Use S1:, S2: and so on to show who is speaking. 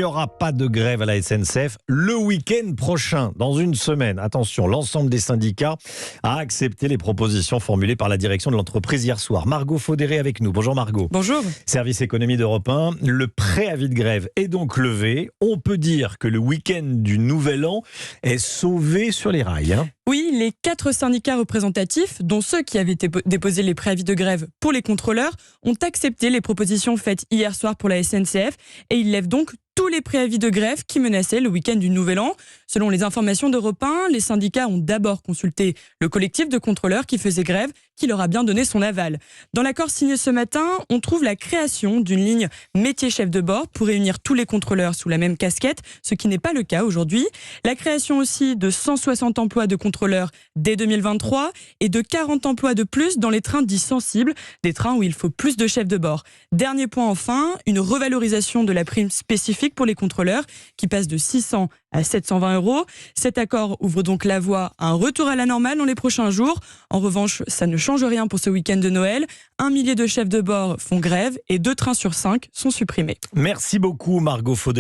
S1: n'y aura pas de grève à la SNCF le week-end prochain, dans une semaine. Attention, l'ensemble des syndicats a accepté les propositions formulées par la direction de l'entreprise hier soir. Margot Faudéré avec nous. Bonjour Margot.
S2: Bonjour.
S1: Service économie d'Europe 1, le préavis de grève est donc levé. On peut dire que le week-end du Nouvel An est sauvé sur les rails.
S2: Oui, les 4 syndicats représentatifs, dont ceux qui avaient déposé les préavis de grève pour les contrôleurs, ont accepté les propositions faites hier soir pour la SNCF et ils lèvent donc tous les préavis de grève qui menaçaient le week-end du Nouvel An. Selon les informations d'Europe 1, les syndicats ont d'abord consulté le collectif de contrôleurs qui faisait grève, qui leur a bien donné son aval. Dans l'accord signé ce matin, on trouve la création d'une ligne métier chef de bord pour réunir tous les contrôleurs sous la même casquette, ce qui n'est pas le cas aujourd'hui. La création aussi de 160 emplois de contrôleurs dès 2023 et de 40 emplois de plus dans les trains dits sensibles, des trains où il faut plus de chefs de bord. Dernier point enfin, une revalorisation de la prime spécifique pour les contrôleurs qui passe de 600 à 720 €. Cet accord ouvre donc la voie à un retour à la normale dans les prochains jours. En revanche, ça ne change rien pour ce week-end de Noël. 1 millier de chefs de bord font grève et 2 trains sur 5 sont supprimés.
S1: Merci beaucoup Margot Faudéré.